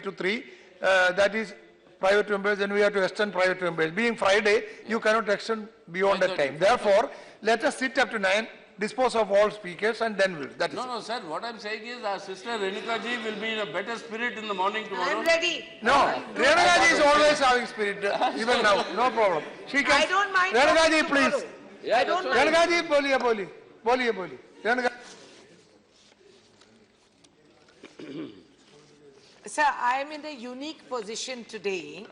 to 3. That is private members, then we have to extend private members. Being Friday, you cannot extend beyond that time. Therefore, let us sit up to 9, dispose of all speakers, and then we'll. That is No, sir. What I'm saying is our sister Renuka ji will be in a better spirit in the morning tomorrow. I'm ready. No, Renuka ji is always having spirit, even now. No problem. She can. I don't mind. Renuka ji, talking please. tomorrow. Yeah, I don't mind. Renuka ji, boliye. Renuka. Sir, I am in a unique position today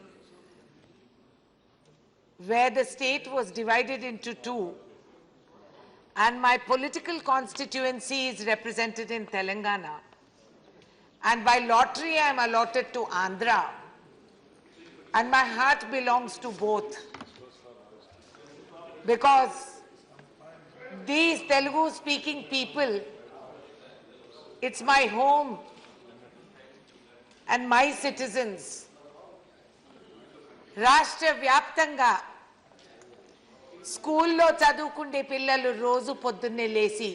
where the state was divided into two and my political constituency is represented in Telangana and by lottery I am allotted to Andhra and my heart belongs to both because these Telugu speaking people, it's my home and my citizens. రాష్ట్ర వ్యాప్తంగా స్కూల్లో చదువుకుండే పిల్లలు రోజు పొద్దున్నే లేచి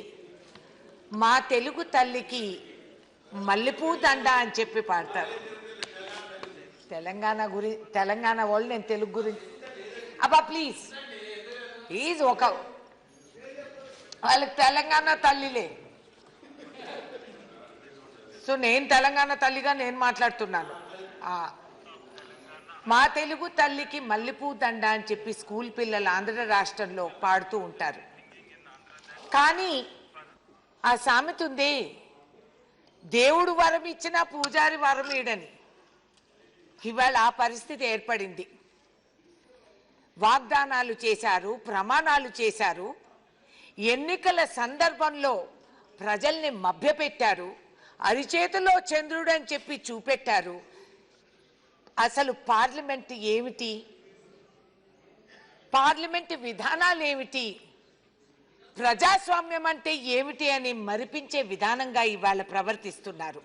మా తెలుగు తల్లికి మల్లెపూ దండ అని చెప్పి పాడతారు. తెలంగాణ వాళ్ళు నేను తెలుగు గురించి అబ్బా ప్లీజ్ ఒక వాళ్ళకి తెలంగాణ తల్లిలే. సో నేను తెలంగాణ తల్లిగా నేను మాట్లాడుతున్నాను. మా తెలుగు తల్లికి మల్లెపూ దండ అని చెప్పి స్కూల్ పిల్లలు ఆంధ్ర రాష్ట్రంలో పాడుతూ ఉంటారు. కానీ ఆ సామెత ఉంది, దేవుడు వరం ఇచ్చినా పూజారి వరం ఇడని. ఇవాళ ఆ పరిస్థితి ఏర్పడింది. వాగ్దానాలు చేశారు, ప్రమాణాలు చేశారు, ఎన్నికల సందర్భంలో ప్రజల్ని మభ్యపెట్టారు, అరిచేతిలో చంద్రుడు అని చెప్పి చూపెట్టారు. అసలు పార్లమెంట్ ఏమిటి, పార్లమెంట్ విధానాలు ఏమిటి, ప్రజాస్వామ్యం అంటే ఏమిటి అని మరిపించే విధానంగా ఇవాళ ప్రవర్తిస్తున్నారు.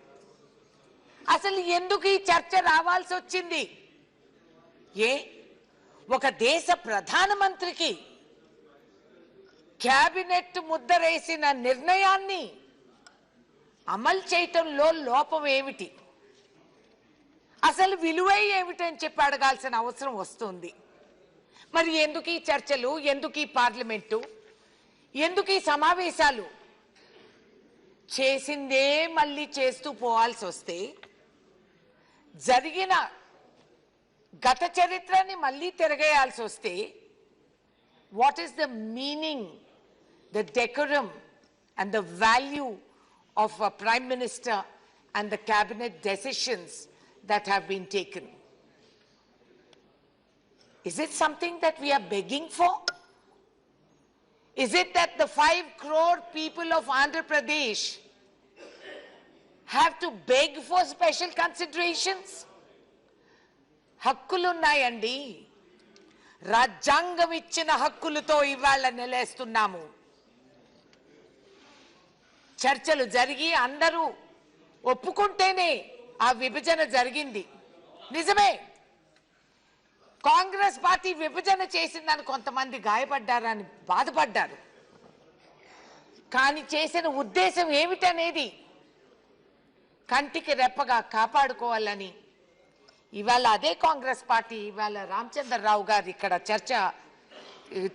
అసలు ఎందుకు ఈ చర్చ రావాల్సి వచ్చింది? ఒక దేశ ప్రధానమంత్రికి క్యాబినెట్ ముద్దరేసిన నిర్ణయాన్ని అమలు చేయటంలో లోపం ఏమిటి, అసలు విలువ ఏమిటని చెప్పి అడగాల్సిన అవసరం వస్తుంది. మరి ఎందుకు ఈ చర్చలు, ఎందుకు ఈ పార్లమెంటు, ఎందుకు ఈ సమావేశాలు? చేసిందే మళ్ళీ చేస్తూ పోవాల్సి వస్తే, జరిగిన గత చరిత్రని మళ్ళీ తిరగేయాల్సి వస్తే, what is the meaning, the decorum and the value of a Prime Minister and the cabinet decisions that have been taken? Is it something that we are begging for? Is it that the 5 crore people of Andhra Pradesh have to beg for special considerations? హక్కులున్నాయండి, రాజ్యాంగం ఇచ్చిన హక్కులతో ఇవాళ నిలేస్తున్నాము. చర్చలు జరిగి అందరూ ఒప్పుకుంటేనే ఆ విభజన జరిగింది. నిజమే, కాంగ్రెస్ పార్టీ విభజన చేసిందని కొంతమంది గాయపడ్డారని బాధపడ్డారు. కానీ చేసిన ఉద్దేశం ఏమిటనేది కంటికి రెప్పగా కాపాడుకోవాలని ఇవాళ అదే కాంగ్రెస్ పార్టీ ఇవాళ రామచంద్రరావు గారు ఇక్కడ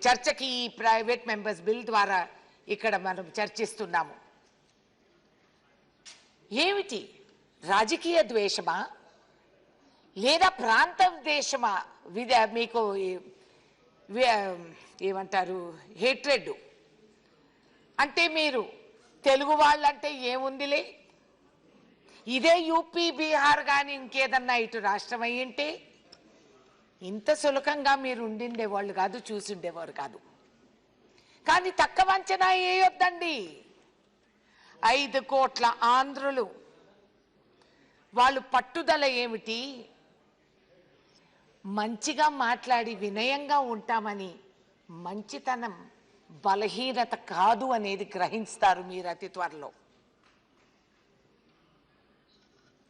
చర్చకి ఈ ప్రైవేట్ మెంబర్స్ బిల్ ద్వారా ఇక్కడ మనం చర్చిస్తున్నాము. ఏమిటి, రాజకీయ ద్వేషమా లేదా ప్రాంత ద్వేషమా? మీకు ఏమంటారు, హేట్రెడ్ అంటే మీరు తెలుగు వాళ్ళంటే ఏముందిలే, ఇదే యూపీ బీహార్ కానీ ఇంకేదన్నా ఇటు రాష్ట్రం అయ్యింటే ఇంత సులభంగా మీరు ఉండిండేవాళ్ళు కాదు, చూసిండేవారు కాదు. కానీ తక్కువ అంచనా వేయొద్దండి. 5 కోట్ల ఆంధ్రులు, వాళ్ళు పట్టుదల ఏమిటి, మంచిగా మాట్లాడి వినయంగా ఉంటామని మంచితనం బలహీనత కాదు అనేది గ్రహిస్తారు మీరు అతి త్వరలో.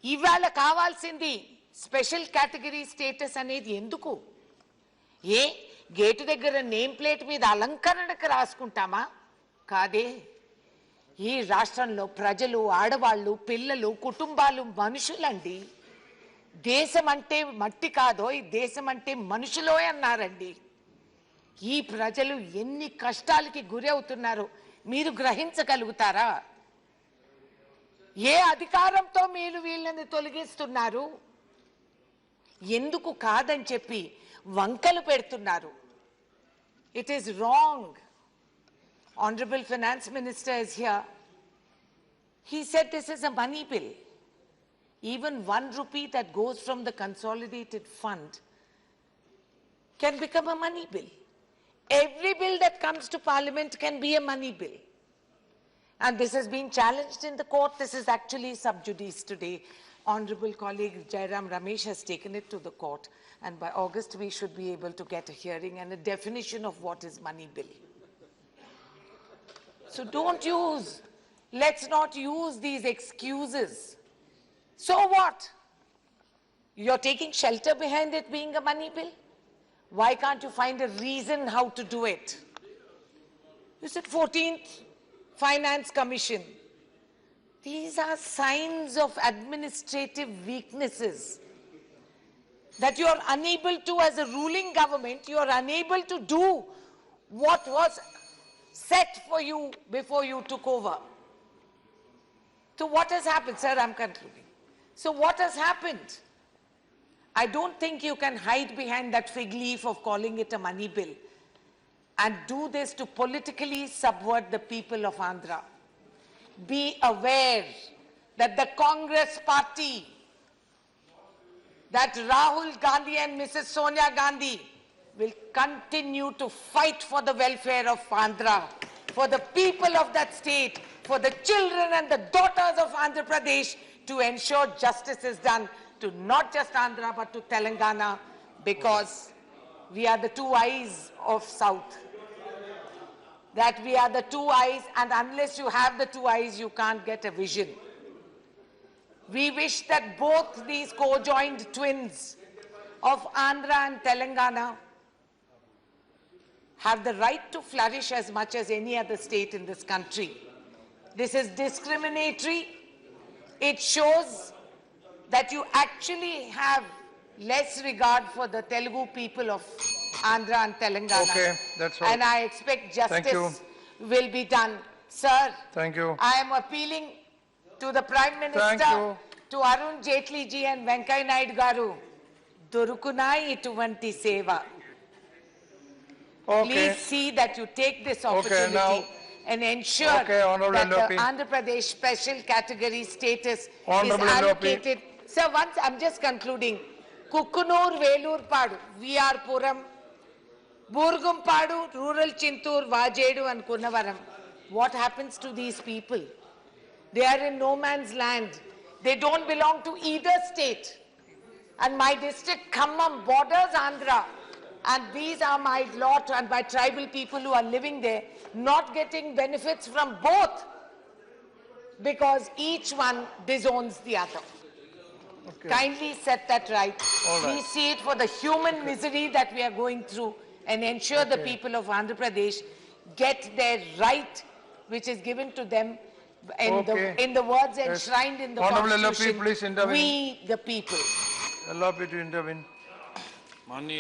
ఇవాళ కావాల్సింది స్పెషల్ కేటగిరీ స్టేటస్ అనేది ఎందుకు? గేటు దగ్గర నేమ్ ప్లేట్ మీద అలంకరణకు రాసుకుంటామా? కాదే. ఈ రాష్ట్రంలో ప్రజలు, ఆడవాళ్ళు, పిల్లలు, కుటుంబాలు మనుషులండి. దేశం అంటే మట్టి కాదో, ఈ దేశం అంటే మనుషులో అన్నారండి. ఈ ప్రజలు ఎన్ని కష్టాలకి గురి అవుతున్నారో మీరు గ్రహించగలుగుతారా? ఏ అధికారంతో మీరు వీళ్ళని తొలగిస్తున్నారు? ఎందుకు కాదని చెప్పి వంకలు పెడుతున్నారు? It is wrong. Honorable Finance Minister is here. He said this is a money bill. Even 1 rupee that goes from the consolidated fund can become a money bill. Every bill that comes to Parliament can be a money bill. And this has been challenged in the court. This is actually sub judice today. Honorable colleague Jairam Ramesh has taken it to the court. And by August, we should be able to get a hearing and a definition of what is money bill. So let's not use these excuses. So what? You're taking shelter behind it being a money bill? Why can't you find a reason how to do it? You said 14th Finance Commission. These are signs of administrative weaknesses. That you are unable to, as a ruling government, you are unable to do what was set for you before you took over. So what has happened? Sir, I'm concluding. So what has happened? I don't think you can hide behind that fig leaf of calling it a money bill and do this to politically subvert the people of Andhra. Be aware that the Congress party, that Rahul Gandhi and Mrs. Sonia Gandhi will continue to fight for the welfare of Andhra, for the people of that state, for the children and the daughters of Andhra Pradesh, to ensure justice is done to not just Andhra but to Telangana, because we are the two eyes of South. That we are the two eyes, and unless you have the two eyes, you can't get a vision. We wish that both these co-joined twins of Andhra and Telangana have the right to flourish as much as any other state in this country. This is discriminatory. It shows that you actually have less regard for the Telugu people of Andhra and Telangana. Okay, that's all. And I expect Thank you. justice will be done. Sir, Thank you. I am appealing to the Prime Minister, you. to Arun Jaitley ji and Venkaiah Naidu garu, Dorukuna ituvanti seva. Okay. Please see that you take this opportunity now- and ensure Okay, Honorable that LLP. the Andhra Pradesh special category status Honorable is LLP. allocated. Sir, once I'm just concluding. Kukkunur, Velur Padu, VR Puram, Burgumpadu, Rural Chintur, Vajedu and Kunnavaram. What happens to these people? They are in no man's land. They don't belong to either state. And my district, Khammam, borders Andhra. And these are my lot and my tribal people who are living there, not getting benefits from both, because each one disowns the other. Okay. Kindly set that right. All We right. see it for the human misery that we are going through, and ensure the people of Andhra Pradesh get their right, which is given to them Okay. in the words enshrined in the Honorable LLP, Constitution. please intervene. We, the people. Allow me to intervene. Money,